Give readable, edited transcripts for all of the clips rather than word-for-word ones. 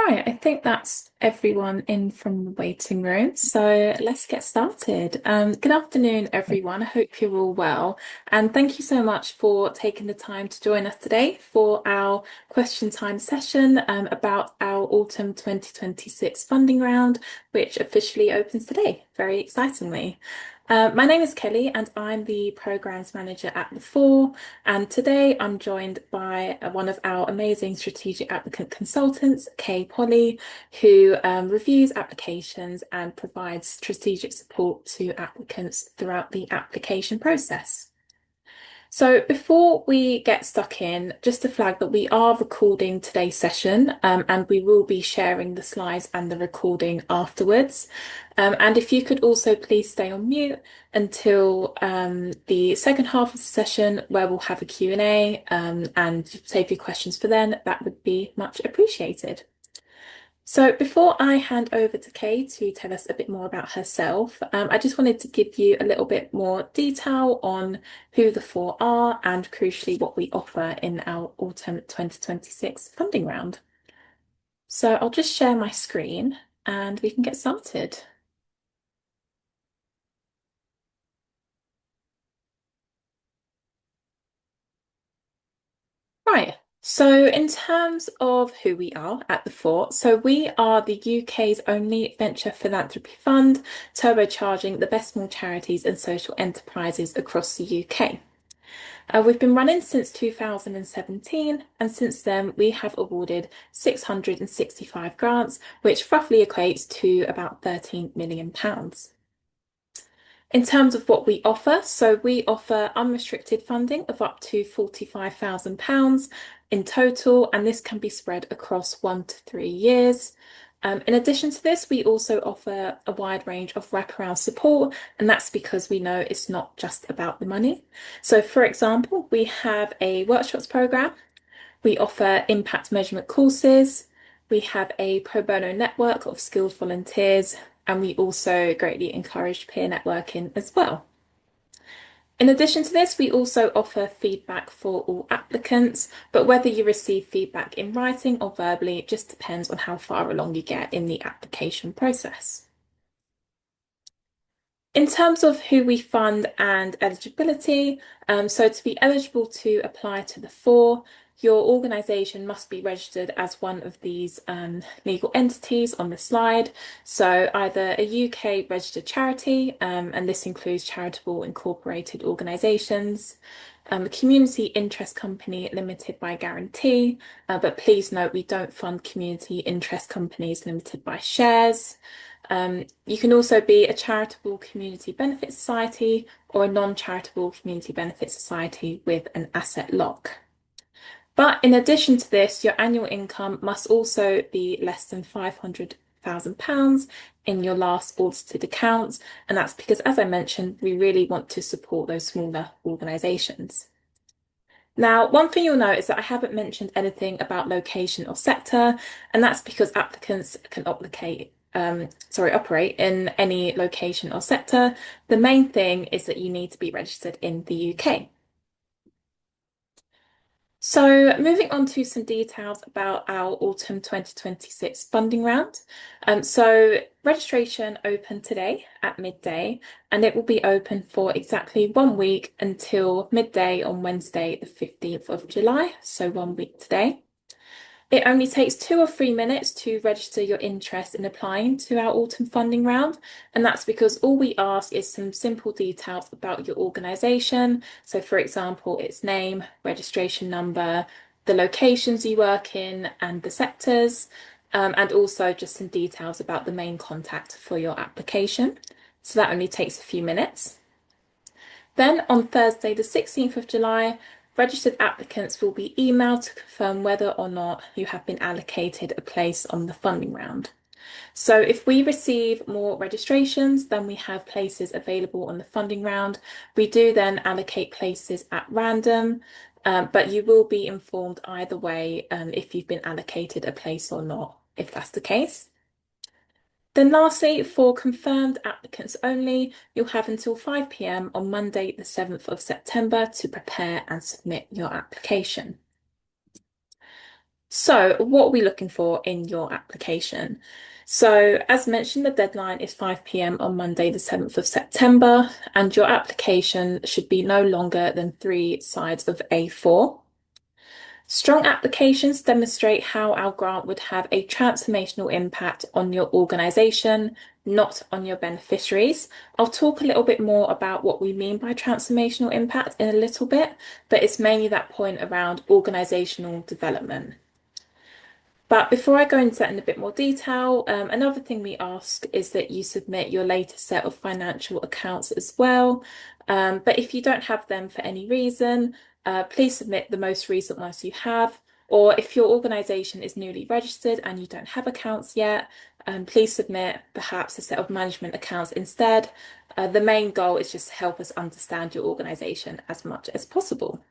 Right, I think that's everyone in from the waiting room. So let's get started. Good afternoon, everyone. I hope you're all well. And thank you so much for taking the time to join us today for our question time session about our Autumn 2026 funding round, which officially opens today, very excitingly. My name is Kelly and I'm the Programs Manager at the Fore. And today I'm joined by one of our amazing strategic applicant consultants, Polley, who reviews applications and provides strategic support to applicants throughout the application process. So before we get stuck in, just to flag that we are recording today's session and we will be sharing the slides and the recording afterwards. And if you could also please stay on mute until the second half of the session where we'll have a Q&A and save your questions for then, that would be much appreciated. So before I hand over to Kay to tell us a bit more about herself, I just wanted to give you a little bit more detail on who the Fore are and crucially what we offer in our Autumn 2026 funding round. So I'll just share my screen and we can get started. Right. So in terms of who we are at the Fore, so we are the UK's only venture philanthropy fund, turbocharging the best small charities and social enterprises across the UK. We've been running since 2017, and since then we have awarded 665 grants, which roughly equates to about £13 million. In terms of what we offer, so we offer unrestricted funding of up to £45,000 in total, and this can be spread across 1 to 3 years. In addition to this, we also offer a wide range of wraparound support, and that's because we know it's not just about the money. So, for example, we have a workshops program, we offer impact measurement courses, we have a pro bono network of skilled volunteers, and we also greatly encourage peer networking as well. In addition to this, we also offer feedback for all applicants, but whether you receive feedback in writing or verbally, it just depends on how far along you get in the application process. In terms of who we fund and eligibility, so to be eligible to apply to the Fore, your organisation must be registered as one of these legal entities on the slide. So either a UK registered charity, and this includes charitable incorporated organisations, a community interest company limited by guarantee, but please note we don't fund community interest companies limited by shares. You can also be a charitable community benefit society or a non-charitable community benefit society with an asset lock. But in addition to this, your annual income must also be less than £500,000 in your last audited accounts. And that's because, as I mentioned, we really want to support those smaller organisations. Now, one thing you'll note is that I haven't mentioned anything about location or sector, and that's because applicants can operate in any location or sector. The main thing is that you need to be registered in the UK. So moving on to some details about our Autumn 2026 funding round. So registration opened today at midday, and it will be open for exactly 1 week until midday on Wednesday, the 15th of July, so 1 week today. It only takes 2 or 3 minutes to register your interest in applying to our autumn funding round, and that's because all we ask is some simple details about your organisation. So, for example, its name, registration number, the locations you work in, and the sectors, and also just some details about the main contact for your application. So that only takes a few minutes. Then on Thursday, the 16th of July, registered applicants will be emailed to confirm whether or not you have been allocated a place on the funding round. So if we receive more registrations than we have places available on the funding round, we do then allocate places at random, but you will be informed either way if you've been allocated a place or not, if that's the case. Then lastly, for confirmed applicants only, you'll have until 5 p.m. on Monday, the 7th of September to prepare and submit your application. So, what are we looking for in your application? So, as mentioned, the deadline is 5 p.m. on Monday, the 7th of September, and your application should be no longer than 3 sides of A4. Strong applications demonstrate how our grant would have a transformational impact on your organisation, not on your beneficiaries. I'll talk a little bit more about what we mean by transformational impact in a little bit, but it's mainly that point around organisational development. But before I go into that in a bit more detail, another thing we ask is that you submit your latest set of financial accounts as well. But if you don't have them for any reason, please submit the most recent ones you have. Or if your organisation is newly registered and you don't have accounts yet, please submit perhaps a set of management accounts instead. The main goal is just to help us understand your organisation as much as possible.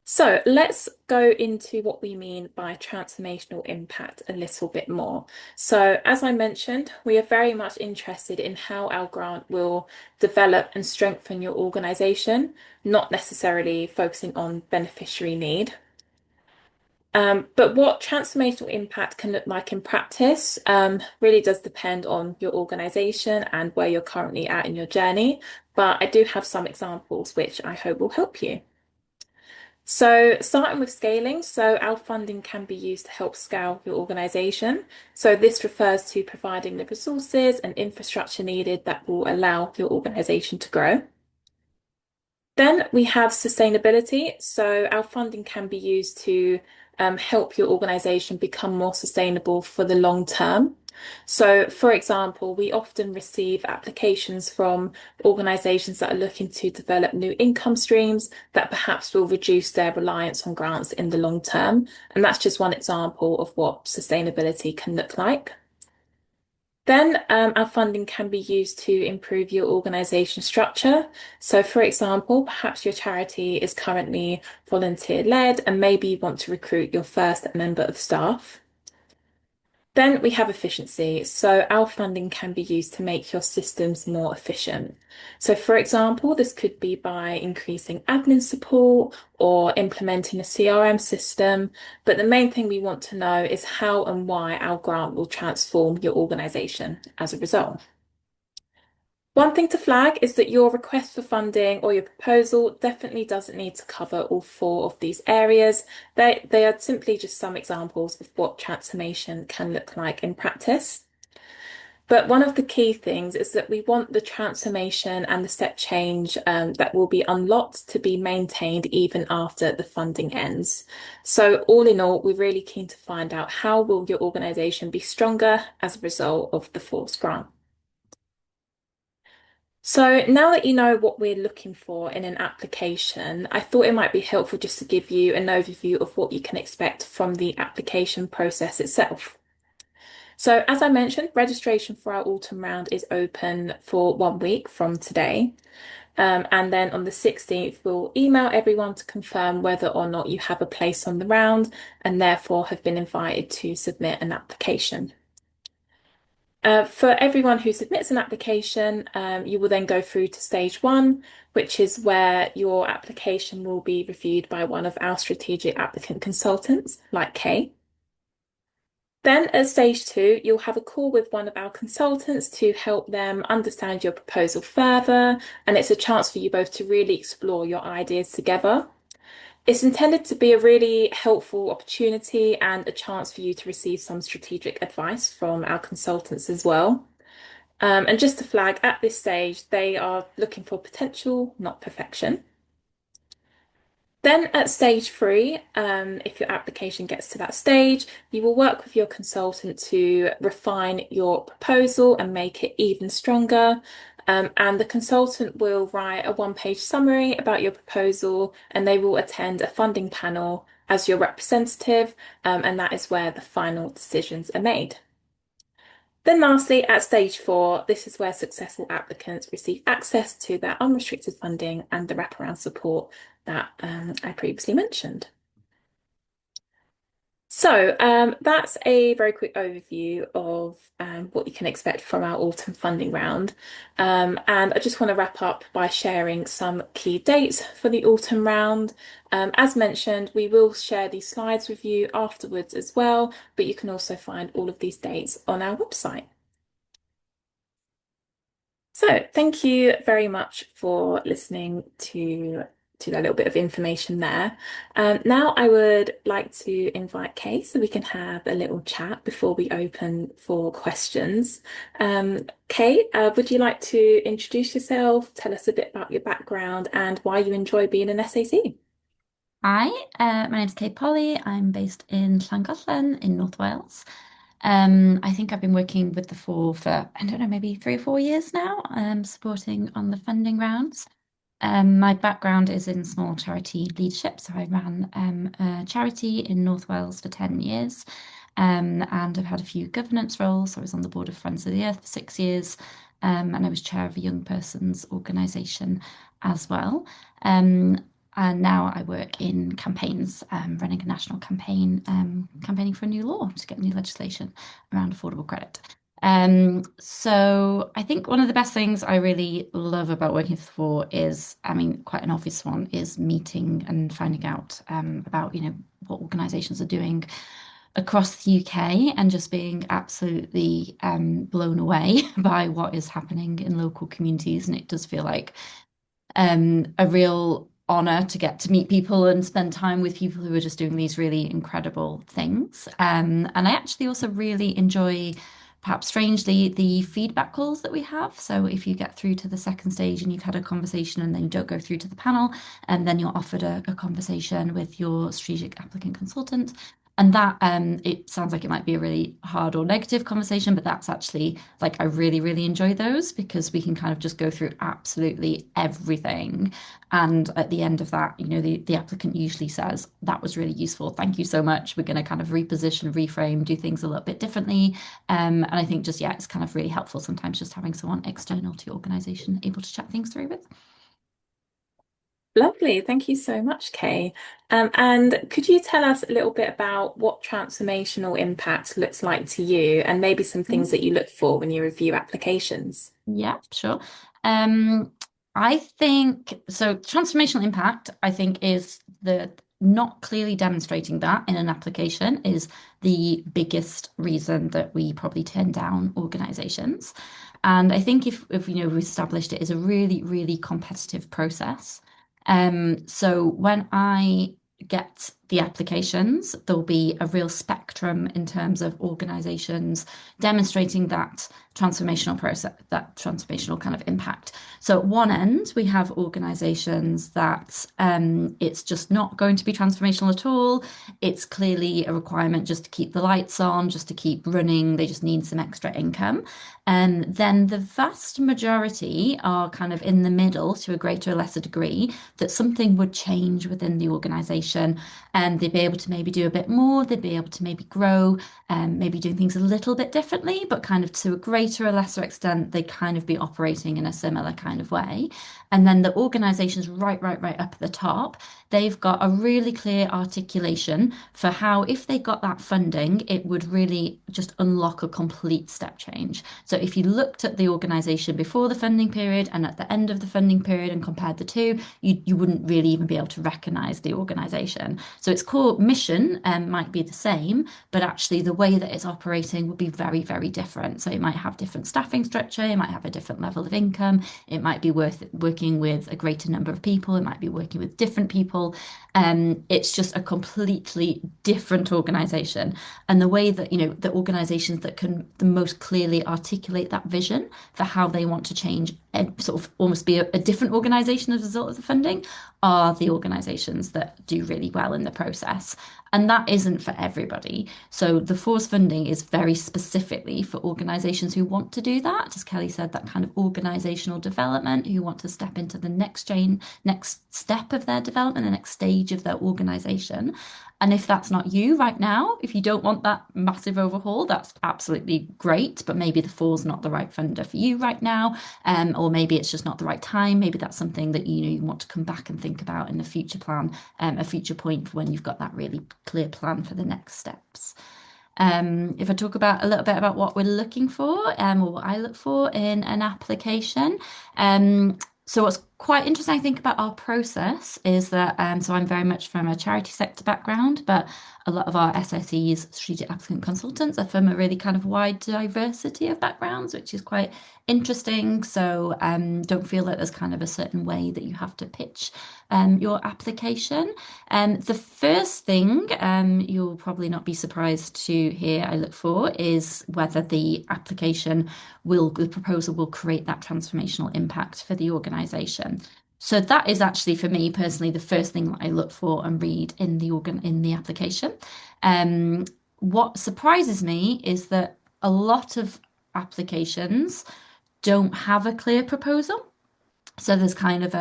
So let's go into what we mean by transformational impact a little bit more. So as I mentioned, we are very much interested in how our grant will develop and strengthen your organisation, not necessarily focusing on beneficiary need. But what transformational impact can look like in practice really does depend on your organisation and where you're currently at in your journey. But I do have some examples which I hope will help you. So starting with scaling, so our funding can be used to help scale your organisation. So this refers to providing the resources and infrastructure needed that will allow your organisation to grow. Then we have sustainability. So our funding can be used to help your organisation become more sustainable for the long term. So, for example, we often receive applications from organisations that are looking to develop new income streams that perhaps will reduce their reliance on grants in the long term. And that's just one example of what sustainability can look like. Then our funding can be used to improve your organisation structure. So, for example, perhaps your charity is currently volunteer-led and maybe you want to recruit your first member of staff. Then we have efficiency. So our funding can be used to make your systems more efficient. So for example, this could be by increasing admin support or implementing a CRM system. But the main thing we want to know is how and why our grant will transform your organisation as a result. One thing to flag is that your request for funding or your proposal definitely doesn't need to cover all 4 of these areas. They are simply just some examples of what transformation can look like in practice. But one of the key things is that we want the transformation and the step change that will be unlocked to be maintained even after the funding ends. So all in all, we're really keen to find out how will your organisation be stronger as a result of the forced grant. So now that you know what we're looking for in an application, I thought it might be helpful just to give you an overview of what you can expect from the application process itself. So as I mentioned, registration for our autumn round is open for 1 week from today. And then on the 16th, we'll email everyone to confirm whether or not you have a place on the round and therefore have been invited to submit an application. For everyone who submits an application, you will then go through to stage 1, which is where your application will be reviewed by one of our strategic applicant consultants, like Kay. Then at stage 2, you'll have a call with one of our consultants to help them understand your proposal further, and it's a chance for you both to really explore your ideas together. It's intended to be a really helpful opportunity and a chance for you to receive some strategic advice from our consultants as well. And just to flag, at this stage, they are looking for potential, not perfection. Then at stage 3, if your application gets to that stage, you will work with your consultant to refine your proposal and make it even stronger. And the consultant will write a 1-page summary about your proposal and they will attend a funding panel as your representative, and that is where the final decisions are made. Then lastly, at stage 4, this is where successful applicants receive access to their unrestricted funding and the wraparound support that I previously mentioned. That's a very quick overview of what you can expect from our autumn funding round. And I just want to wrap up by sharing some key dates for the autumn round. As mentioned, we will share these slides with you afterwards as well, but you can also find all of these dates on our website. So thank you very much for listening to a little bit of information there. Now I would like to invite Kay so we can have a little chat before we open for questions. Kay, would you like to introduce yourself, tell us a bit about your background and why you enjoy being an SAC? Hi, my name's Kate Polley. I'm based in Llangollen in North Wales. I think I've been working with the Fore for, I don't know, maybe 3 or 4 years now, supporting on the funding rounds. My background is in small charity leadership. So I ran a charity in North Wales for 10 years. And I've had a few governance roles. So I was on the board of Friends of the Earth for 6 years. And I was chair of a young person's organisation as well. Um, and now I work in campaigns, running a national campaign, campaigning for a new law to get new legislation around affordable credit. So I think one of the best things I really love about working for is, I mean, quite an obvious one is meeting and finding out about, what organisations are doing across the UK and just being absolutely blown away by what is happening in local communities. And it does feel like a real honor to get to meet people and spend time with people who are just doing these really incredible things. And I actually also really enjoy, perhaps strangely, the feedback calls that we have. So if you get through to the second stage and you've had a conversation and then you don't go through to the panel, and then you're offered a conversation with your strategic applicant consultant. And that it sounds like it might be a really hard or negative conversation, but that's actually like I really, really enjoy those because we can kind of just go through absolutely everything. And at the end of that, the applicant usually says, that was really useful. Thank you so much. We're going to kind of reposition, reframe, do things a little bit differently. And I think just, yeah, it's kind of really helpful sometimes just having someone external to your organization able to chat things through with. Lovely. Thank you so much, Kay. And could you tell us a little bit about what transformational impact looks like to you and maybe some things that you look for when you review applications? Yeah, sure. Um, I think so. Transformational impact, I think, is the not clearly demonstrating that in an application is the biggest reason that we probably turn down organizations. And I think if we established it as a really, really competitive process. So when I get the applications, there'll be a real spectrum in terms of organizations demonstrating that transformational process, that transformational kind of impact. So at one end, we have organizations that it's just not going to be transformational at all. It's clearly a requirement just to keep the lights on, just to keep running. They just need some extra income. And then the vast majority are kind of in the middle to a greater or lesser degree that something would change within the organization and they'd be able to maybe do a bit more, they'd be able to maybe grow, maybe doing things a little bit differently, but kind of to a greater or lesser extent, they kind of be operating in a similar kind of way. And then the organizations right up at the top, they've got a really clear articulation for how, if they got that funding, it would really just unlock a complete step change. So if you looked at the organization before the funding period and at the end of the funding period and compared the two, you wouldn't really even be able to recognize the organization. So its core mission might be the same, but actually the way that it's operating would be very, very different. So it might have different staffing structure, it might have a different level of income, it might be worth working with a greater number of people, it might be working with different people. It's just a completely different organization. And the way that, the organizations that can the most clearly articulate that vision for how they want to change and sort of almost be a different organization as a result of the funding are the organizations that do really well in the process. And that isn't for everybody. So the force funding is very specifically for organizations who want to do that. As Kelly said, that kind of organizational development, who want to step into the next step of their development, the next stage of their organization. And if that's not you right now, if you don't want that massive overhaul, that's absolutely great. But maybe the four's not the right funder for you right now, or maybe it's just not the right time. Maybe that's something that you want to come back and think about in the future plan, a future point for when you've got that really clear plan for the next steps. If I talk about a little bit about what we're looking for, or what I look for in an application, so what's quite interesting, I think, about our process is that, so I'm very much from a charity sector background, but a lot of our SSEs, Strategic Applicant Consultants, are from a really kind of wide diversity of backgrounds, which is quite interesting. So don't feel that there's kind of a certain way that you have to pitch your application. The first thing you'll probably not be surprised to hear I look for is whether the proposal will create that transformational impact for the organization. So that is actually for me personally the first thing that I look for and read in the application. Um, what surprises me is that a lot of applications don't have a clear proposal. So there's kind of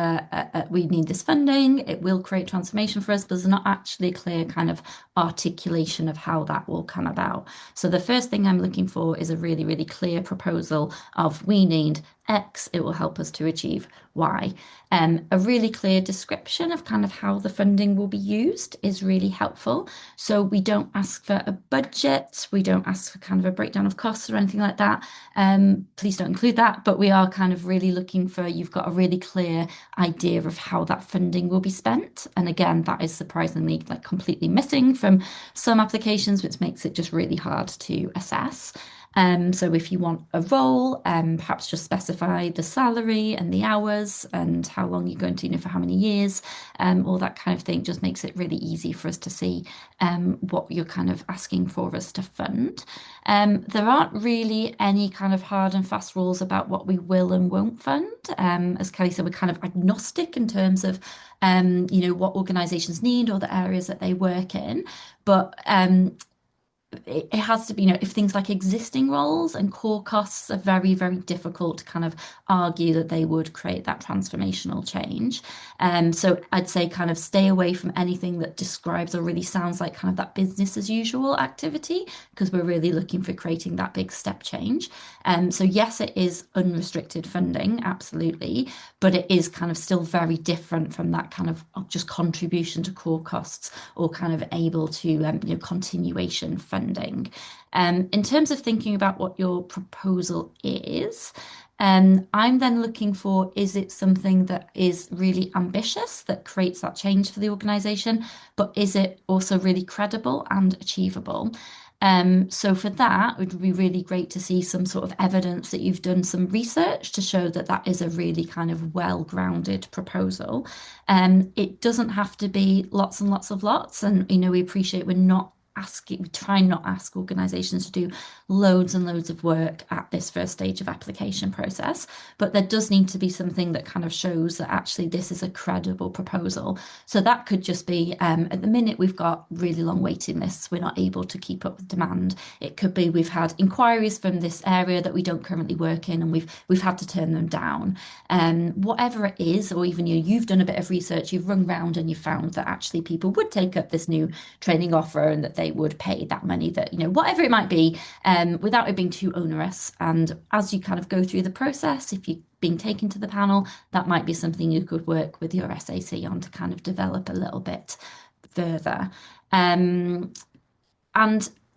we need this funding, it will create transformation for us, but there's not actually a clear kind of articulation of how that will come about. So the first thing I'm looking for is a really, really clear proposal of we need X, it will help us to achieve Y. A really clear description of kind of how the funding will be used is really helpful. So we don't ask for a budget, we don't ask for kind of a breakdown of costs or anything like that. Please don't include that, but we are kind of really looking for you've got a really clear idea of how that funding will be spent. And again, that is surprisingly like completely missing from some applications, which makes it just really hard to assess. So if you want a role, perhaps just specify the salary and the hours and how long you're going to, for how many years, all that kind of thing just makes it really easy for us to see what you're kind of asking for us to fund. There aren't really any kind of hard and fast rules about what we will and won't fund. As Kelly said, we're kind of agnostic in terms of what organizations need or the areas that they work in. But it has to be, if things like existing roles and core costs are very, very difficult to kind of argue that they would create that transformational change. So I'd say kind of stay away from anything that describes or really sounds like kind of that business as usual activity, because we're really looking for creating that big step change. So yes, it is unrestricted funding, absolutely, but it is kind of still very different from that kind of just contribution to core costs or kind of able to, continuation funding. In terms of thinking about what your proposal is, I'm then looking for, is it something that is really ambitious, that creates that change for the organization, but is it also really credible and achievable? So for that, it would be really great to see some sort of evidence that you've done some research to show that that is a really kind of well-grounded proposal. It doesn't have to be lots and lots of lots. And, we appreciate we try and not ask organizations to do loads and loads of work at this first stage of application process, but there does need to be something that kind of shows that actually this is a credible proposal. So that could just be at the minute we've got really long waiting lists, we're not able to keep up with demand. It could be we've had inquiries from this area that we don't currently work in and we've had to turn them down. Whatever it is, or even you've done a bit of research, you've rung round and you found that actually people would take up this new training offer and that they would pay that money, that whatever it might be, without it being too onerous. And as you kind of go through the process, if you're being taken to the panel, that might be something you could work with your SAC on to kind of develop a little bit further. And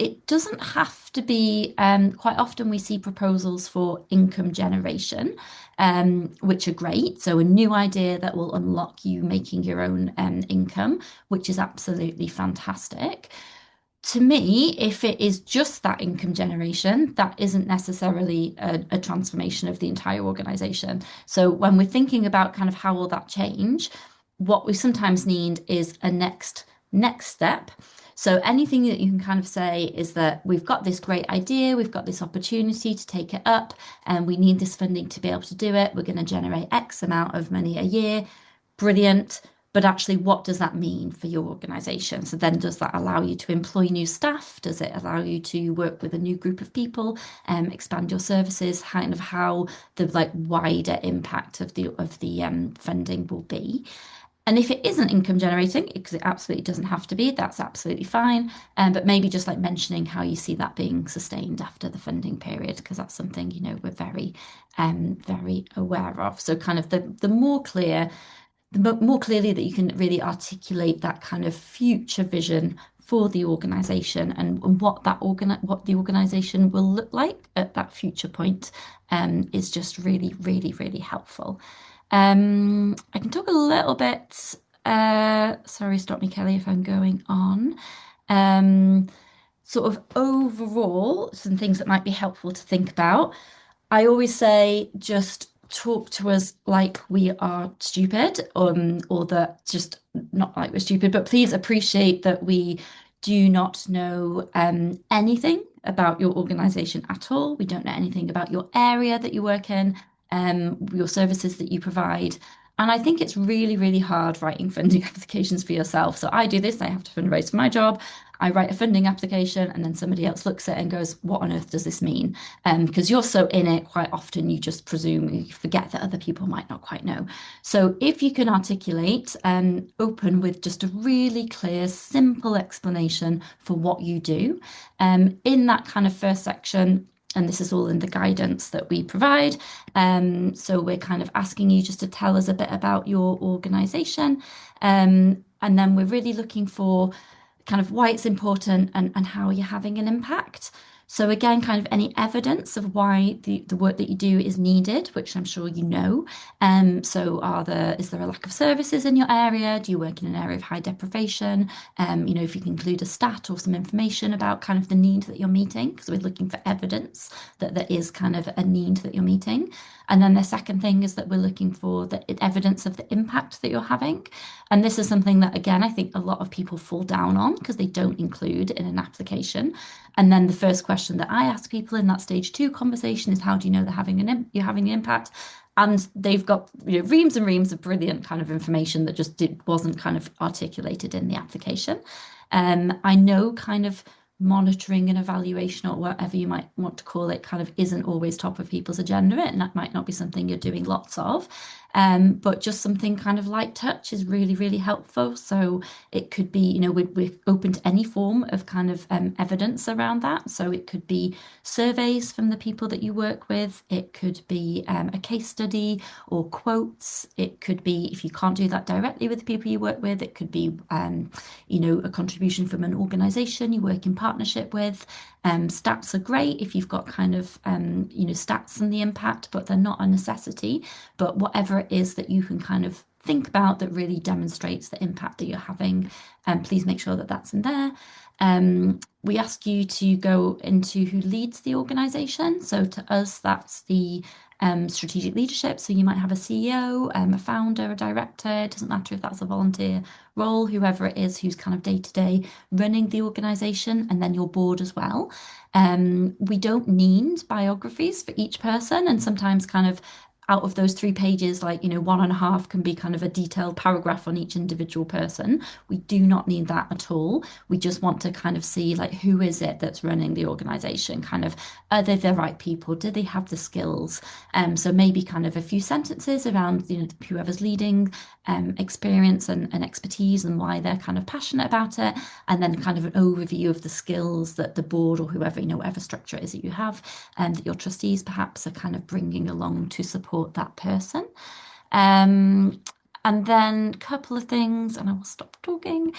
it doesn't have to be, quite often we see proposals for income generation, which are great. So a new idea that will unlock you making your own income, which is absolutely fantastic. To me, if it is just that income generation, that isn't necessarily a transformation of the entire organization. So when we're thinking about kind of how will that change, what we sometimes need is a next step. So anything that you can kind of say is that we've got this great idea, we've got this opportunity to take it up, and we need this funding to be able to do it. We're going to generate X amount of money a year. Brilliant. But actually, what does that mean for your organization? So then does that allow you to employ new staff? Does it allow you to work with a new group of people, expand your services, kind of how the like wider impact of the funding will be? And if it isn't income generating, because it absolutely doesn't have to be, that's absolutely fine. But maybe just like mentioning how you see that being sustained after the funding period, because that's something, we're very aware of. So kind of the more clear more clearly that you can really articulate that kind of future vision for the organization and what the organization will look like at that future point is just really, really, really helpful. I can talk a little bit. Sorry, stop me, Kelly, if I'm going on. Um, Sort of overall, some things that might be helpful to think about. I always say just talk to us like we are stupid, or that just not like we're stupid, but please appreciate that we do not know anything about your organization at all. We don't know anything about your area that you work in, your services that you provide. And I think it's really, really hard writing funding applications for yourself. So I do this, I have to fundraise for my job. I write a funding application and then somebody else looks at it and goes, what on earth does this mean? Because you're so in it, quite often you just presume, you forget that other people might not quite know. So if you can articulate and open with just a really clear, simple explanation for what you do, in that kind of first section, and this is all in the guidance that we provide. So we're kind of asking you just to tell us a bit about your organization. And then we're really looking for kind of why it's important and how you're having an impact. So again, kind of any evidence of why the work that you do is needed, which I'm sure you know. So is there a lack of services in your area? Do you work in an area of high deprivation? If you can include a stat or some information about kind of the need that you're meeting, because we're looking for evidence that there is kind of a need that you're meeting. And then the second thing is that we're looking for the evidence of the impact that you're having. And this is something that, again, I think a lot of people fall down on because they don't include in an application. And then the first question that I ask people in that stage two conversation is, how do you know you're having an impact? And they've got reams and reams of brilliant kind of information that just wasn't kind of articulated in the application. I know kind of monitoring and evaluation or whatever you might want to call it kind of isn't always top of people's agenda, and that might not be something you're doing lots of. But just something kind of light touch is really, really helpful. So it could be, we're open to any form of kind of evidence around that. So it could be surveys from the people that you work with. It could be a case study or quotes. It could be, if you can't do that directly with the people you work with, it could be, a contribution from an organization you work in partnership with. Stats are great if you've got kind of, stats and the impact, but they're not a necessity. But whatever it is that you can kind of think about that really demonstrates the impact that you're having, please make sure that that's in there. We ask you to go into who leads the organization. So to us, that's the strategic leadership. So you might have a CEO, a founder, a director. It doesn't matter if that's a volunteer role, whoever it is who's kind of day to day running the organization, and then your board as well. We don't need biographies for each person, and sometimes kind of out of those 3 pages, like, one and a half can be kind of a detailed paragraph on each individual person. We do not need that at all. We just want to kind of see, like, who is it that's running the organization? Kind of, are they the right people? Do they have the skills? So maybe kind of a few sentences around, whoever's leading, experience and expertise and why they're kind of passionate about it. And then kind of an overview of the skills that the board or whoever, whatever structure it is that you have, and that your trustees perhaps are kind of bringing along to support that person. Um, and then a couple of things, and I will stop talking,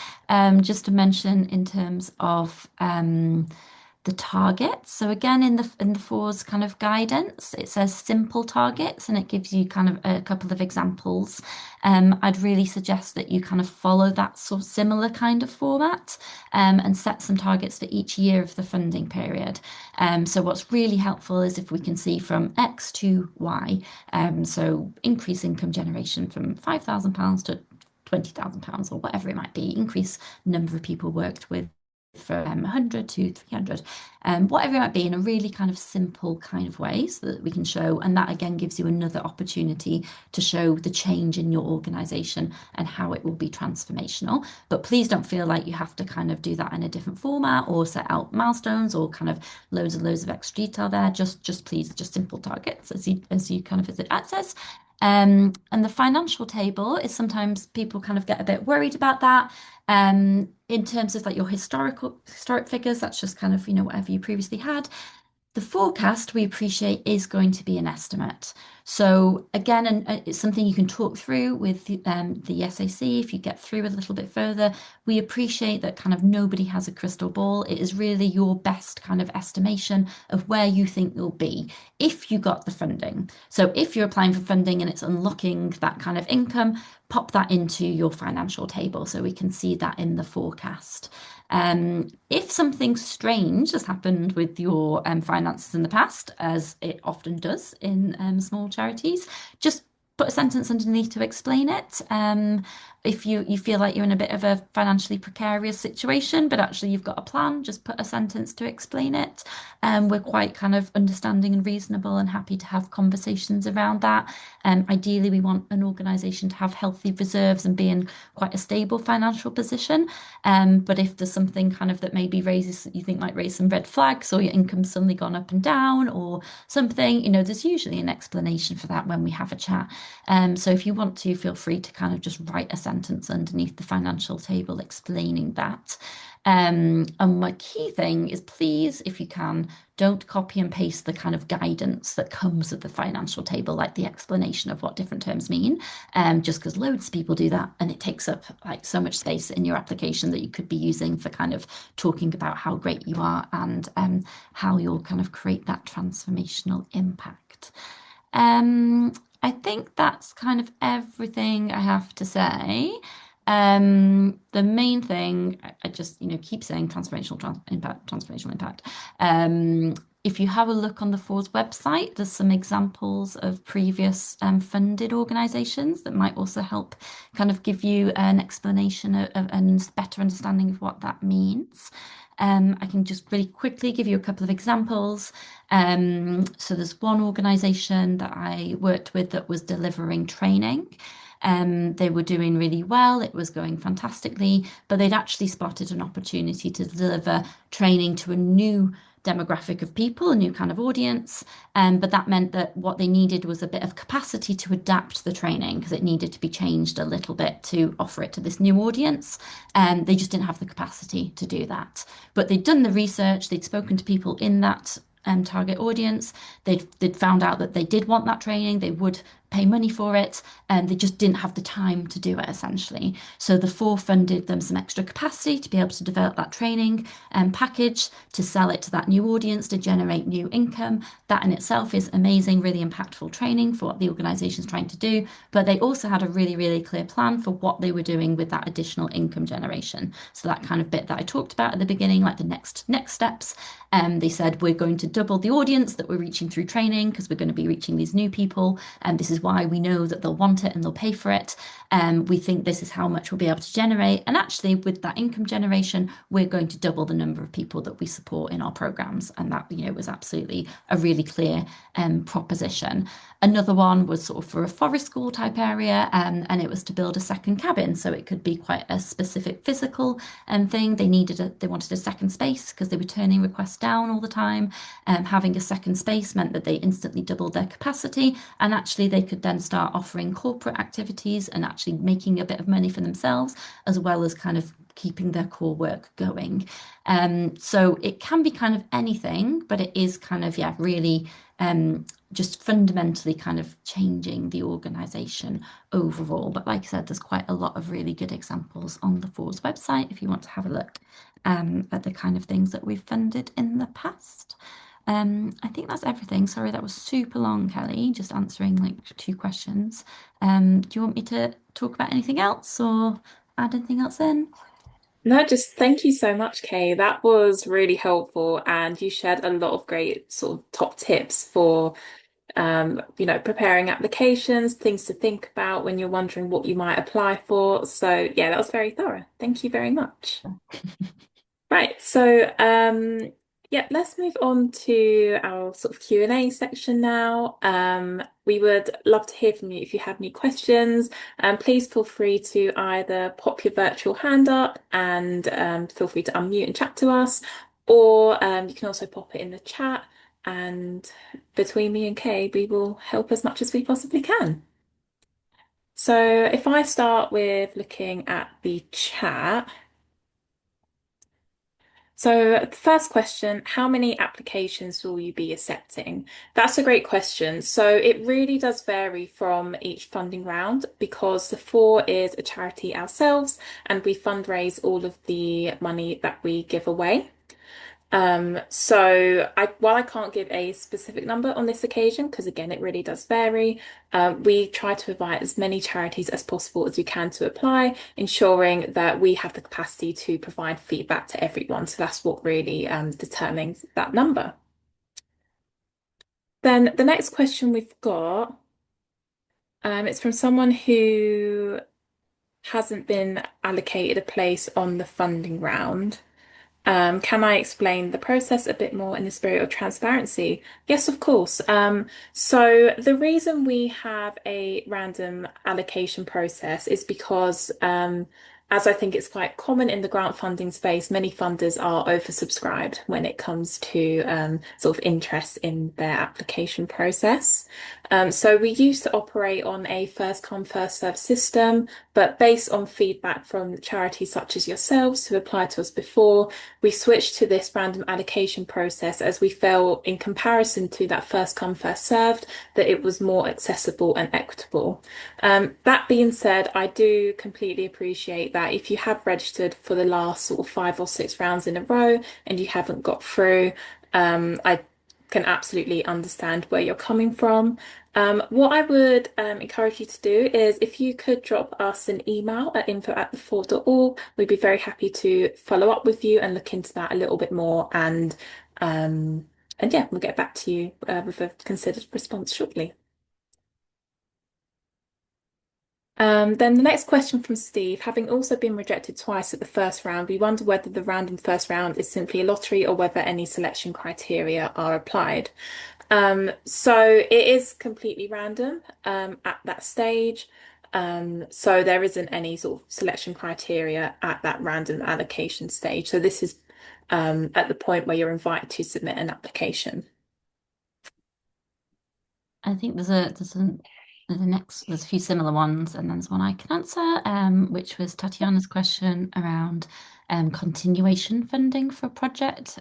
just to mention in terms of the targets. So again, in the FOR's kind of guidance, it says simple targets, and it gives you kind of a couple of examples. I'd really suggest that you kind of follow that sort of similar kind of format, and set some targets for each year of the funding period. So what's really helpful is if we can see from X to Y, so increase income generation from £5,000 to £20,000 or whatever it might be, increase number of people worked with from 100 to 300, whatever it might be, in a really kind of simple kind of way, so that we can show, and that again gives you another opportunity to show the change in your organization and how it will be transformational. But please don't feel like you have to kind of do that in a different format or set out milestones or kind of loads and loads of extra detail there. Just please, just simple targets as you kind of visit access. And the financial table is sometimes people kind of get a bit worried about that. In terms of like your historic figures, that's just kind of, whatever you previously had. The forecast we appreciate is going to be an estimate. So again, and it's something you can talk through with the SAC if you get through a little bit further. We appreciate that kind of nobody has a crystal ball. It is really your best kind of estimation of where you think you'll be if you got the funding. So if you're applying for funding and it's unlocking that kind of income, pop that into your financial table so we can see that in the forecast. If something strange has happened with your finances in the past, as it often does in small charities, just put a sentence underneath to explain it. If you feel like you're in a bit of a financially precarious situation, but actually you've got a plan, just put a sentence to explain it. We're quite kind of understanding and reasonable and happy to have conversations around that. Ideally, we want an organisation to have healthy reserves and be in quite a stable financial position. But if there's something kind of that maybe raises, you think might raise some red flags, or your income's suddenly gone up and down, or something, there's usually an explanation for that when we have a chat. So if you want to, feel free to kind of just write a sentence underneath the financial table explaining that. And my key thing is please, if you can, don't copy and paste the kind of guidance that comes with the financial table, like the explanation of what different terms mean, just because loads of people do that and it takes up like so much space in your application that you could be using for kind of talking about how great you are and how you'll kind of create that transformational impact. I think that's kind of everything I have to say. The main thing I just, keep saying transformational impact. If you have a look on the Fours website, there's some examples of previous funded organisations that might also help kind of give you an explanation and better understanding of what that means. I can just really quickly give you a couple of examples. So there's one organisation that I worked with that was delivering training. They were doing really well, it was going fantastically, but they'd actually spotted an opportunity to deliver training to a new demographic of people, a new kind of audience. But that meant that what they needed was a bit of capacity to adapt the training because it needed to be changed a little bit to offer it to this new audience. They just didn't have the capacity to do that. But they'd done the research, they'd spoken to people in that target audience. They'd found out that they did want that training, they would pay money for it, and they just didn't have the time to do it essentially. So the Fore funded them some extra capacity to be able to develop that training package to sell it to that new audience to generate new income. That in itself is amazing, really impactful training for what the organisation is trying to do. But they also had a really, really clear plan for what they were doing with that additional income generation. So that kind of bit that I talked about at the beginning, like the next steps. They said we're going to double the audience that we're reaching through training because we're going to be reaching these new people, and this is why we know that they'll want it and they'll pay for it. We think this is how much we'll be able to generate. And actually, with that income generation, we're going to double the number of people that we support in our programs. And that, was absolutely a really clear proposition. Another one was sort of for a forest school type area, and it was to build a second cabin. So it could be quite a specific physical thing. They wanted a second space because they were turning requests down all the time. Having a second space meant that they instantly doubled their capacity, and actually they could then start offering corporate activities and actually making a bit of money for themselves, as well as kind of keeping their core work going. So it can be kind of anything, but it is kind of, yeah, really just fundamentally kind of changing the organization overall. But like I said, there's quite a lot of really good examples on the Fours website if you want to have a look at the kind of things that we've funded in the past. I think that's everything. Sorry, that was super long, Kelly, just answering like two questions. Do you want me to talk about anything else or add anything else in? No, just thank you so much, Kay. That was really helpful, and you shared a lot of great sort of top tips for preparing applications, things to think about when you're wondering what you might apply for. So yeah, that was very thorough. Thank you very much. Right, so yeah, let's move on to our sort of Q&A section now. We would love to hear from you if you have any questions. Please feel free to either pop your virtual hand up and feel free to unmute and chat to us, or you can also pop it in the chat. And between me and Kay, we will help as much as we possibly can. So if I start with looking at the chat, so the first question, how many applications will you be accepting? That's a great question. So it really does vary from each funding round because the Fore is a charity ourselves and we fundraise all of the money that we give away. While I can't give a specific number on this occasion, because again, it really does vary, we try to invite as many charities as possible as we can to apply, ensuring that we have the capacity to provide feedback to everyone. So that's what really determines that number. Then the next question we've got, it's from someone who hasn't been allocated a place on the funding round. Can I explain the process a bit more in the spirit of transparency? Yes, of course. So the reason we have a random allocation process is because, as I think it's quite common in the grant funding space, many funders are oversubscribed when it comes to sort of interest in their application process. So we used to operate on a first come, first served system, but based on feedback from charities such as yourselves who applied to us before, we switched to this random allocation process as we felt, in comparison to that first come, first served, that it was more accessible and equitable. That being said, I do completely appreciate that if you have registered for the last sort of 5 or 6 rounds in a row and you haven't got through, I can absolutely understand where you're coming from. What I would encourage you to do is if you could drop us an email at info@thefort.org, we'd be very happy to follow up with you and look into that a little bit more. And yeah, we'll get back to you with a considered response shortly. Then the next question from Steve, having also been rejected twice at the first round, we wonder whether the random first round is simply a lottery or whether any selection criteria are applied. So it is completely random at that stage. So there isn't any sort of selection criteria at that random allocation stage. So this is at the point where you're invited to submit an application. I think there's a few similar ones, and then there's one I can answer, which was Tatiana's question around continuation funding for a project.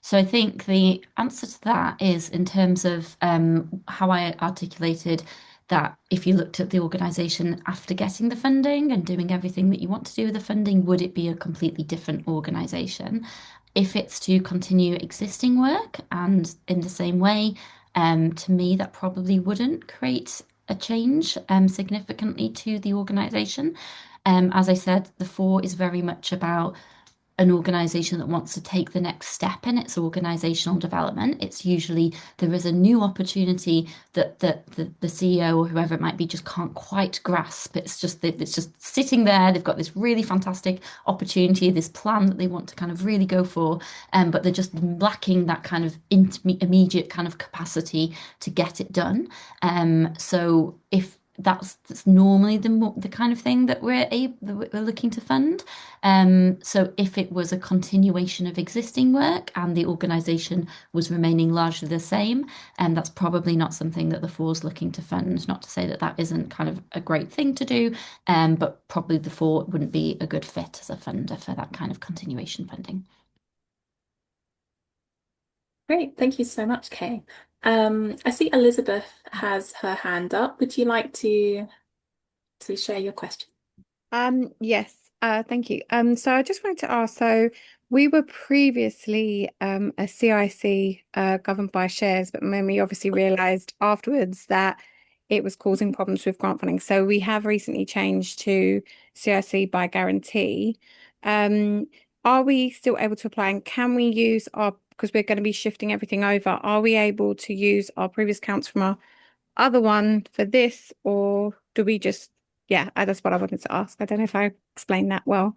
So I think the answer to that is in terms of how I articulated that if you looked at the organisation after getting the funding and doing everything that you want to do with the funding, would it be a completely different organisation? If it's to continue existing work and in the same way, to me, that probably wouldn't create a change significantly to the organisation. As I said, the Fore is very much about an organization that wants to take the next step in its organizational development. It's usually there is a new opportunity that the CEO or whoever it might be just can't quite grasp. It's just sitting there. They've got this really fantastic opportunity, this plan that they want to kind of really go for, but they're just lacking that kind of immediate kind of capacity to get it done. So if that's normally the kind of thing that we're looking to fund. So if it was a continuation of existing work and the organisation was remaining largely the same, that's probably not something that the Fore's looking to fund. Not to say that that isn't kind of a great thing to do, but probably the Fore wouldn't be a good fit as a funder for that kind of continuation funding. Great, thank you so much, Kay. I see Elizabeth has her hand up. Would you like to share your question? Yes, thank you. So I just wanted to ask, so we were previously a CIC governed by shares, but then we obviously realized afterwards that it was causing problems with grant funding. So we have recently changed to CIC by guarantee. Um, are we still able to apply and can we use our, because we're going to be shifting everything over, are we able to use our previous accounts from our other one for this, or do we just, yeah, that's what I wanted to ask. I don't know if I explained that well.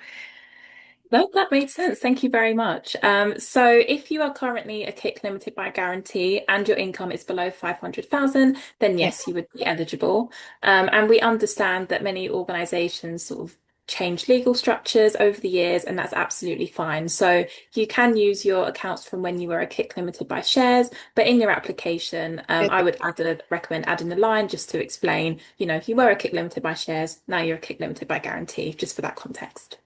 No, that makes sense. Thank you very much. So if you are currently a kick limited by guarantee and your income is below 500,000, then Yeah. yes, you would be eligible. And we understand that many organizations sort of changed legal structures over the years, and that's absolutely fine. So you can use your accounts from when you were a kick limited by shares, but in your application, I would recommend adding a line just to explain, you were a kick limited by shares, now you're a kick limited by guarantee, just for that context.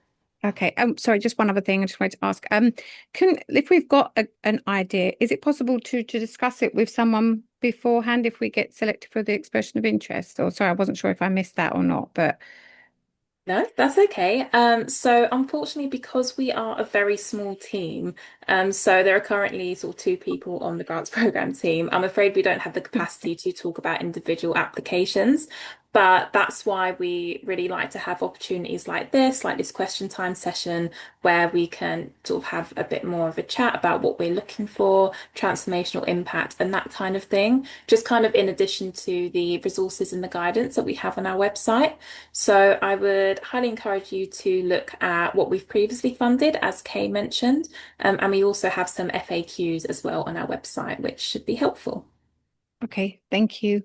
Okay. Sorry, just one other thing I just wanted to ask. If we've got an idea, is it possible to discuss it with someone beforehand if we get selected for the expression of interest? Or sorry, I wasn't sure if I missed that or not, but No, that's okay. So unfortunately, because we are a very small team, so there are currently sort of two people on the grants program team. I'm afraid we don't have the capacity to talk about individual applications, but that's why we really like to have opportunities like this question time session, where we can sort of have a bit more of a chat about what we're looking for, transformational impact, and that kind of thing. Just kind of in addition to the resources and the guidance that we have on our website. So I would highly encourage you to look at what we've previously funded, as Kay mentioned, and we also have some FAQs as well on our website, which should be helpful. okay, thank you.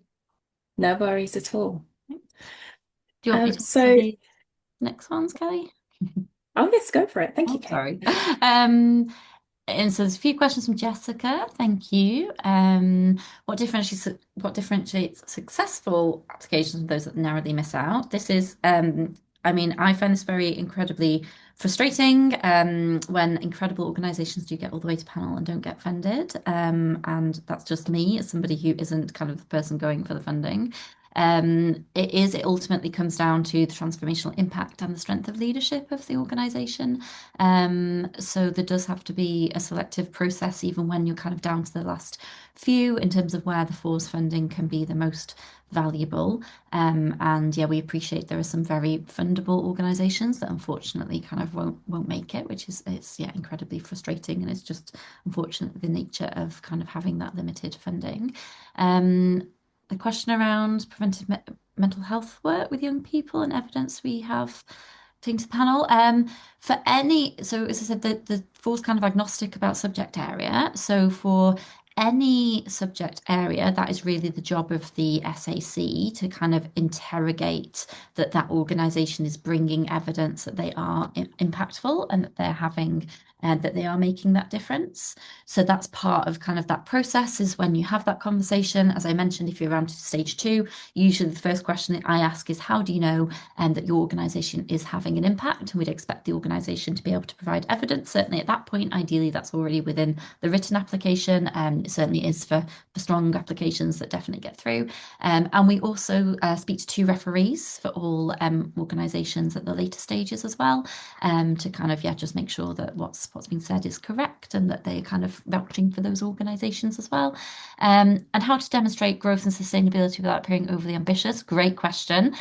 No worries at all. Do you want me to answer So, the next ones, Kelly? oh yes, go for it. Thank you, Oh, Kay. sorry. And so there's a few questions from Jessica. Thank you. What differentiates successful applications from those that narrowly miss out? This is, I mean, I find this very incredibly frustrating when incredible organizations do get all the way to panel and don't get funded. And that's just me as somebody who isn't kind of the person going for the funding. It ultimately comes down to the transformational impact and the strength of leadership of the organization. So there does have to be a selective process, even when you're kind of down to the last few, in terms of where the force funding can be the most valuable. And yeah, we appreciate there are some very fundable organizations that unfortunately kind of won't make it, which is it's yeah incredibly frustrating, and it's just unfortunately the nature of kind of having that limited funding. Um, the question around preventive mental health work with young people and evidence we have taken to the panel. So as I said, the four's kind of agnostic about subject area. So for any subject area, that is really the job of the SAC to kind of interrogate that organization is bringing evidence that they are impactful and that they're having and that they are making that difference. So that's part of kind of that process is when you have that conversation. As I mentioned, if you're around to stage two, usually the first question that I ask is, how do you know that your organization is having an impact? And we'd expect the organization to be able to provide evidence. Certainly at that point, ideally, that's already within the written application. It certainly is for strong applications that definitely get through. And we also speak to two referees for all organizations at the later stages as well, to kind of, yeah, just make sure that what's been said is correct and that they're kind of vouching for those organizations as well. And how to demonstrate growth and sustainability without appearing overly ambitious? Great question.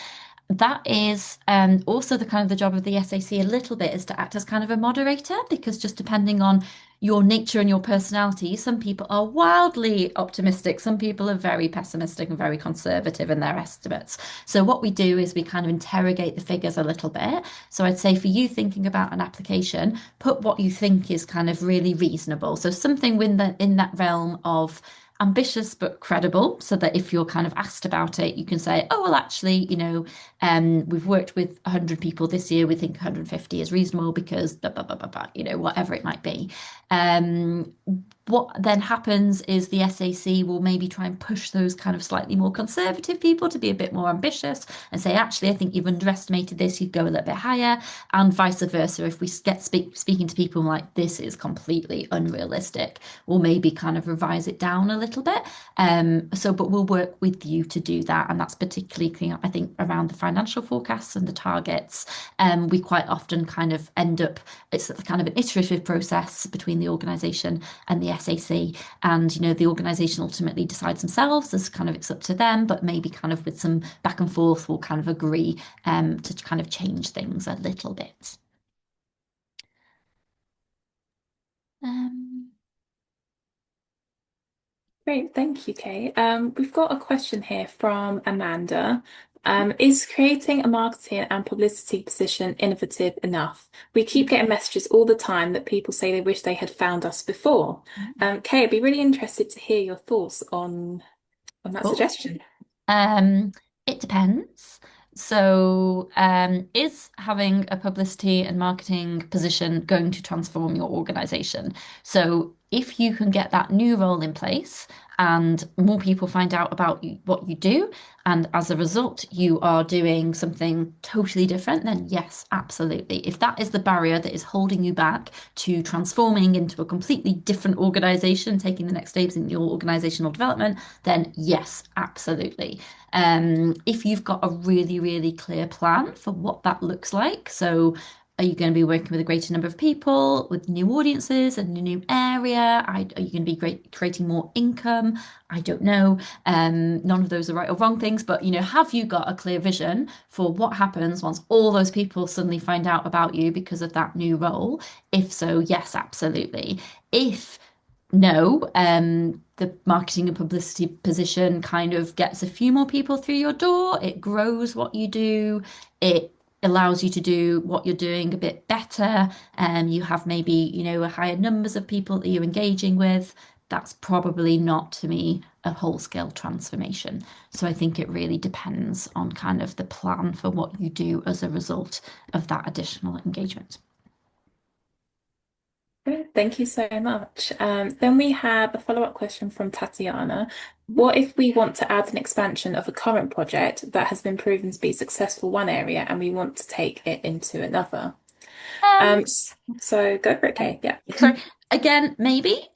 That is also the kind of the job of the SAC a little bit is to act as kind of a moderator, because just depending on your nature and your personality, some people are wildly optimistic, some people are very pessimistic and very conservative in their estimates. So what we do is we kind of interrogate the figures a little bit. So I'd say for you thinking about an application, put what you think is kind of really reasonable. So something in that realm of ambitious but credible, so that if you're kind of asked about it, you can say, oh, well, actually, we've worked with 100 people this year. We think 150 is reasonable because blah, blah, blah, blah, blah, whatever it might be. Um, what then happens is the SAC will maybe try and push those kind of slightly more conservative people to be a bit more ambitious and say, actually, I think you've underestimated this, you'd go a little bit higher, and vice versa. If we get speaking to people like this is completely unrealistic, we'll maybe kind of revise it down a little bit. But we'll work with you to do that, and that's particularly, I think, around the financial forecasts and the targets. We quite often kind of end up, it's kind of an iterative process between the organisation and the SAC, and the organisation ultimately decides themselves as kind of it's up to them, but maybe kind of with some back and forth we'll kind of agree to kind of change things a little bit. Um, Great, thank you, Kay. We've got a question here from Amanda. Is creating a marketing and publicity position innovative enough? We keep getting messages all the time that people say they wish they had found us before. Kay, I'd be really interested to hear your thoughts on that oh, suggestion. Um, it depends. So, is having a publicity and marketing position going to transform your organization? So, if you can get that new role in place and more people find out about you, what you do, and as a result, you are doing something totally different, then yes, absolutely. If that is the barrier that is holding you back to transforming into a completely different organization, taking the next steps in your organizational development, then yes, absolutely. If you've got a really, really clear plan for what that looks like, so are you going to be working with a greater number of people, with new audiences and a new area? Are you going to be creating more income? I don't know. None of those are right or wrong things, but have you got a clear vision for what happens once all those people suddenly find out about you because of that new role? If so, yes, absolutely. If no, the marketing and publicity position kind of gets a few more people through your door. It grows what you do. It allows you to do what you're doing a bit better. You have maybe, a higher numbers of people that you're engaging with. That's probably not, to me, a whole-scale transformation. So I think it really depends on kind of the plan for what you do as a result of that additional engagement. Great, thank you so much. Then we have a follow-up question from Tatiana. What if we want to add an expansion of a current project that has been proven to be successful one area and we want to take it into another? Um, So go for it, Kay. Yeah. sorry, again, maybe.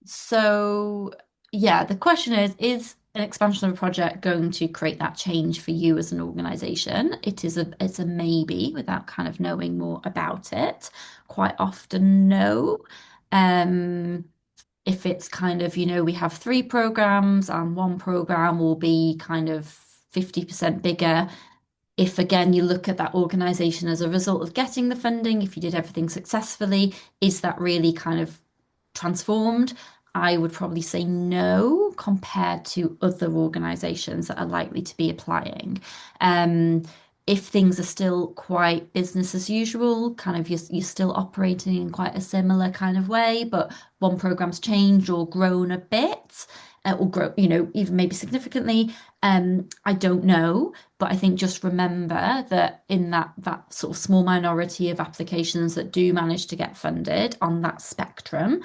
So yeah, the question is an expansion of a project going to create that change for you as an organization? It's a maybe without kind of knowing more about it. Quite often, no. Um, if it's kind of, we have three programs and one program will be kind of 50% bigger. If again you look at that organization as a result of getting the funding, if you did everything successfully, is that really kind of transformed? I would probably say no compared to other organizations that are likely to be applying. Um, if things are still quite business as usual, kind of you're still operating in quite a similar kind of way, but one program's changed or grown a bit, or grow, even maybe significantly. I don't know, but I think just remember that in that sort of small minority of applications that do manage to get funded on that spectrum,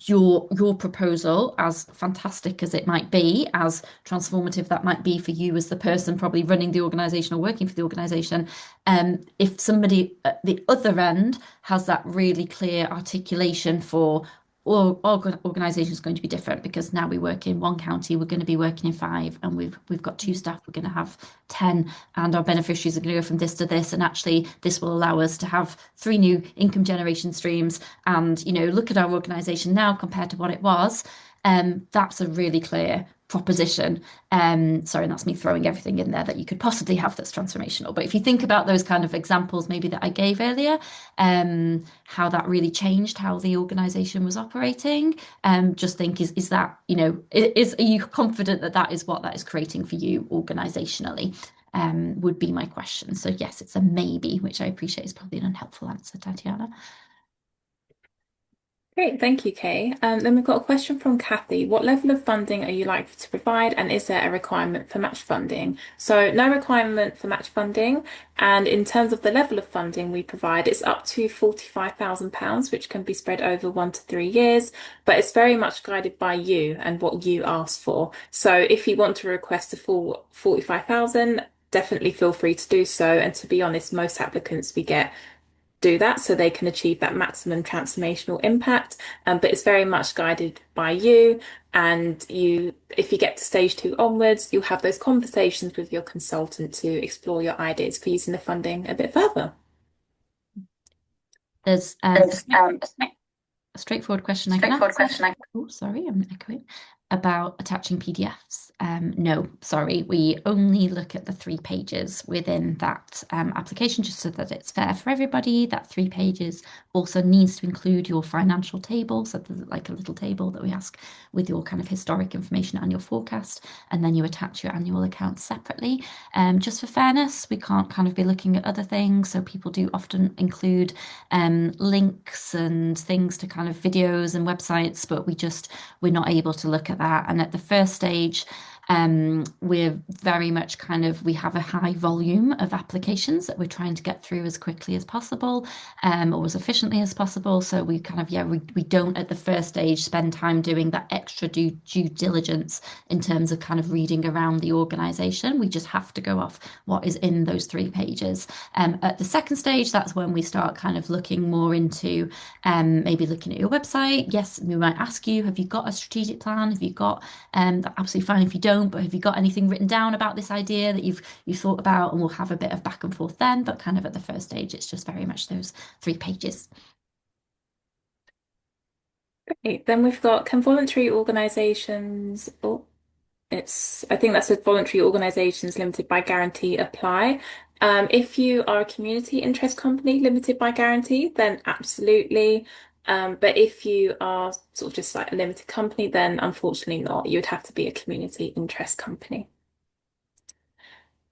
your proposal, as fantastic as it might be, as transformative that might be for you as the person probably running the organization or working for the organization, if somebody at the other end has that really clear articulation for or organization is going to be different because now we work in one county, we're going to be working in five, and we've got two staff, we're going to have 10, and our beneficiaries are going to go from this to this, and actually this will allow us to have three new income generation streams, and look at our organization now compared to what it was. That's a really clear proposition. Sorry, and that's me throwing everything in there that you could possibly have that's transformational. But if you think about those kind of examples, maybe that I gave earlier, how that really changed how the organization was operating, just think is that, are you confident that that is what that is creating for you organizationally? Would be my question. So yes, it's a maybe, which I appreciate is probably an unhelpful answer, Tatiana. Great, thank you, Kay. Then we've got a question from Kathy. What level of funding are you likely to provide, and is there a requirement for match funding? So, no requirement for match funding. And in terms of the level of funding we provide, it's up to £45,000, which can be spread over 1 to 3 years, but it's very much guided by you and what you ask for. So, if you want to request a full 45,000, definitely feel free to do so. And to be honest, most applicants we get do that so they can achieve that maximum transformational impact. But it's very much guided by you. And if you get to stage 2 onwards, you'll have those conversations with your consultant to explore your ideas for using the funding a bit further. There's There's a straightforward question I can answer. Oh, sorry, I'm echoing. About attaching PDFs. No, sorry, we only look at the 3 pages within that application just so that it's fair for everybody. That 3 pages also needs to include your financial table. So there's like a little table that we ask with your kind of historic information and your forecast, and then you attach your annual accounts separately. Just for fairness, we can't kind of be looking at other things. So people do often include links and things to kind of videos and websites, but we're not able to look at that. And at the first stage, We're very much kind of, we have a high volume of applications that we're trying to get through as quickly as possible, or as efficiently as possible. So we kind of, yeah, we don't at the first stage spend time doing that extra due diligence in terms of kind of reading around the organization. We just have to go off what is in those 3 pages. At the second stage, that's when we start kind of looking more into maybe looking at your website. Yes, we might ask you, have you got a strategic plan? Have you got, absolutely fine if you don't, but have you got anything written down about this idea that you thought about? And we'll have a bit of back and forth then, but kind of at the first stage, it's just very much those 3 pages. Great. Then we've got, can voluntary organisations, oh, I think that's with voluntary organisations limited by guarantee apply. If you are a community interest company limited by guarantee, then absolutely. But if you are sort of just like a limited company, then unfortunately not. You would have to be a community interest company.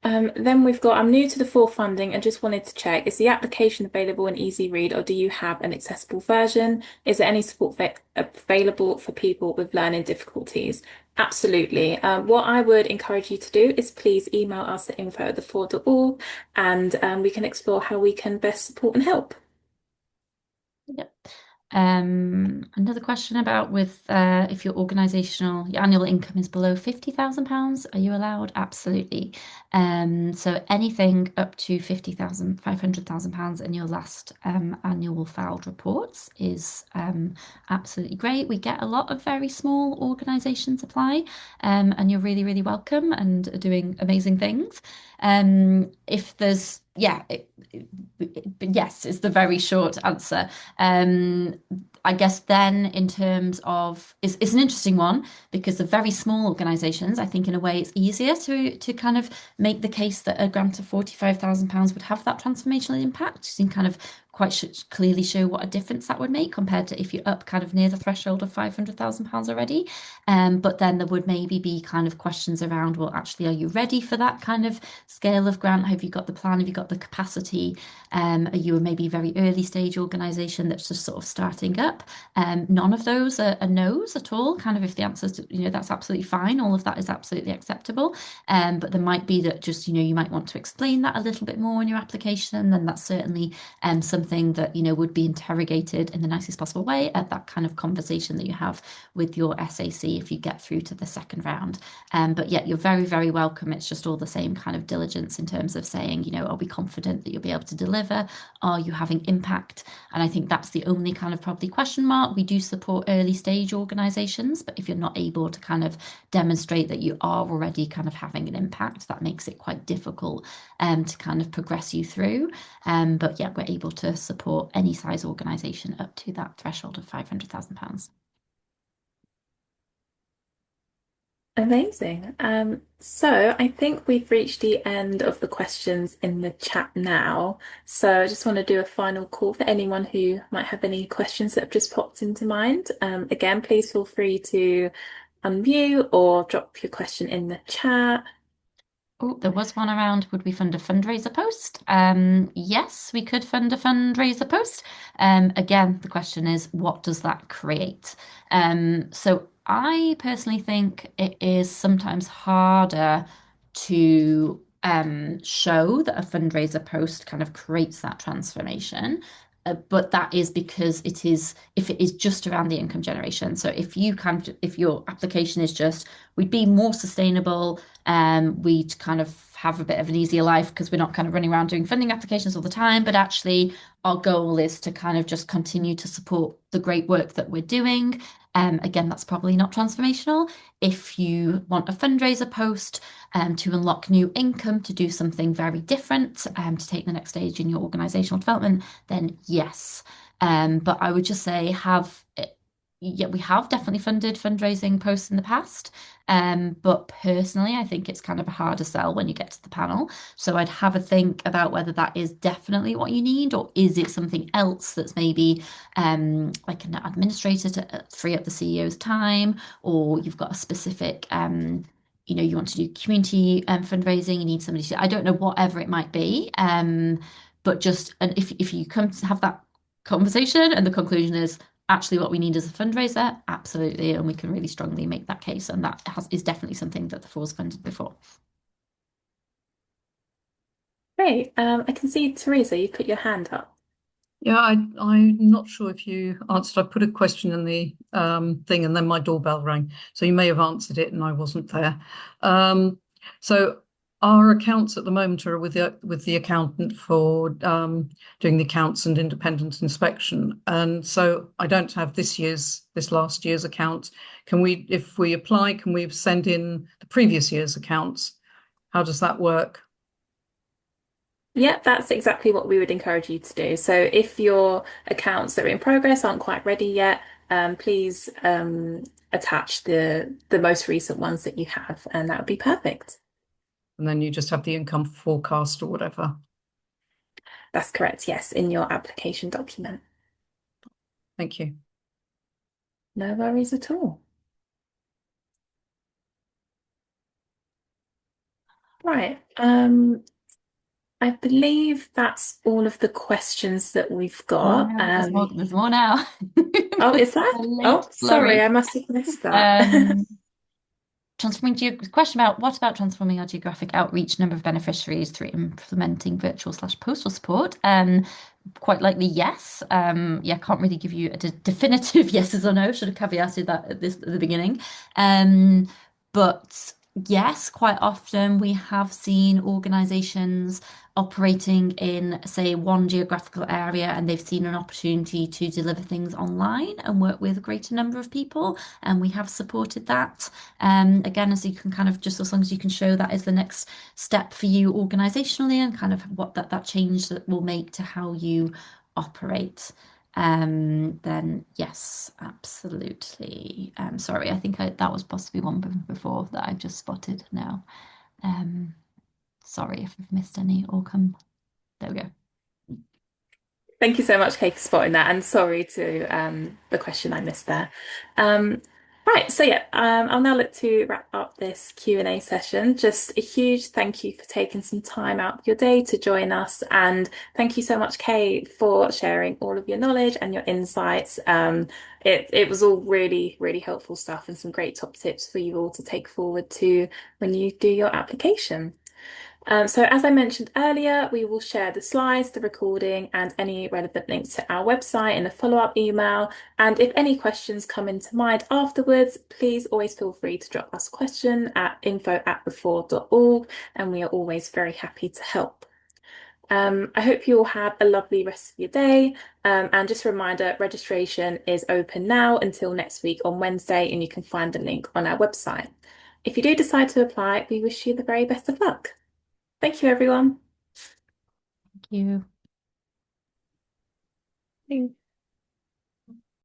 Then we've got, I'm new to the full funding and just wanted to check, is the application available in easy read or do you have an accessible version? Is there any support available for people with learning difficulties? Absolutely. What I would encourage you to do is please email us at info@thefore.org and we can explore how we can best support and help. Yep. Another question about with if your your annual income is below £50,000, are you allowed? Absolutely. So anything up to £50,500 in your last annual filed reports is absolutely great. We get a lot of very small organisations apply, and you're really, really welcome and are doing amazing things. If there's, yeah, yes, is the very short answer. I guess then in terms of it's an interesting one because the very small organisations, I think in a way it's easier to kind of make the case that a grant of £45,000 would have that transformational impact. You can kind of quite clearly show what a difference that would make compared to if you're up kind of near the threshold of £500,000 already. But then there would maybe be kind of questions around, well, actually, are you ready for that kind of scale of grant? Have you got the plan? Have you got the capacity? Are you a maybe very early stage organisation that's just sort of starting up? None of those are no's at all. Kind of if the answer is, that's absolutely fine. All of that is absolutely acceptable. But there might be that just, you might want to explain that a little bit more in your application. Then that's certainly something that, would be interrogated in the nicest possible way at that kind of conversation that you have with your SAC if you get through to the second round. But yeah, you're very, very welcome. It's just all the same kind of diligence in terms of saying, are we confident that you'll be able to deliver? Are you having impact? And I think that's the only kind of probably question mark. We do support early stage organizations, but if you're not able to kind of demonstrate that you are already kind of having an impact, that makes it quite difficult to kind of progress you through. But yeah, we're able to support any size organization up to that threshold of £500,000. Amazing. So I think we've reached the end of the questions in the chat now. So I just want to do a final call for anyone who might have any questions that have just popped into mind. Again, please feel free to unmute or drop your question in the chat. Oh, there was one around, would we fund a fundraiser post? Yes, we could fund a fundraiser post. Again, the question is, what does that create? So I personally think it is sometimes harder to show that a fundraiser post kind of creates that transformation. But that is because if it is just around the income generation. So if your application is just, we'd be more sustainable, we'd kind of have a bit of an easier life because we're not kind of running around doing funding applications all the time, but actually our goal is to kind of just continue to support the great work that we're doing. Again, that's probably not transformational. If you want a fundraiser post to unlock new income, to do something very different, to take the next stage in your organizational development, then yes. But I would just say yeah, we have definitely funded fundraising posts in the past. But personally, I think it's kind of a harder sell when you get to the panel. So I'd have a think about whether that is definitely what you need, or is it something else that's maybe like an administrator to free up the CEO's time, or you've got a specific you want to do community fundraising, you need somebody to, I don't know, whatever it might be. But just, and if you come to have that conversation and the conclusion is, actually what we need is a fundraiser, absolutely, and we can really strongly make that case, and is definitely something that the Fore's funded before. Great. I can see Teresa, you put your hand up. Yeah, I'm not sure if you answered. I put a question in the thing and then my doorbell rang. So you may have answered it and I wasn't there. So our accounts at the moment are with the accountant for doing the accounts and independent inspection. And so I don't have this last year's account. If we apply, can we send in the previous year's accounts? How does that work? Yeah, that's exactly what we would encourage you to do. So if your accounts that are in progress aren't quite ready yet, please attach the most recent ones that you have, and that would be perfect. And then you just have the income forecast or whatever. That's correct, yes, in your application document. Thank you. No worries at all. Right. I believe that's all of the questions that we've Oh got. no, there's more now. Oh, is A that? late Oh, sorry, flurry. I must have missed that. Um, question about what about transforming our geographic outreach number of beneficiaries through implementing virtual/postal support? Quite likely yes. Yeah, can't really give you a definitive yeses or no. Should have caveated that at the beginning. But yes, quite often we have seen organisations operating in, say, one geographical area, and they've seen an opportunity to deliver things online and work with a greater number of people, and we have supported that. Again, as you can kind of just as long as you can show that is the next step for you organisationally and kind of what that change that will make to how you operate. Then yes, absolutely. Sorry, I think that was possibly one before that I just spotted now. Sorry if I've missed any or come. There we go. Thank you so much, Kate, for spotting that, and sorry to the question I missed there. Um, right, so yeah, I'll now look to wrap up this Q&A session. Just a huge thank you for taking some time out of your day to join us, and thank you so much, Kate, for sharing all of your knowledge and your insights. It was all really, really helpful stuff and some great top tips for you all to take forward to when you do your application. So as I mentioned earlier, we will share the slides, the recording, and any relevant links to our website in a follow-up email. And if any questions come into mind afterwards, please always feel free to drop us a question at info@thefore.org, and we are always very happy to help. I hope you all have a lovely rest of your day. And just a reminder, registration is open now until next week on Wednesday, and you can find the link on our website. If you do decide to apply, we wish you the very best of luck. Thank you, everyone. Thank you. Thank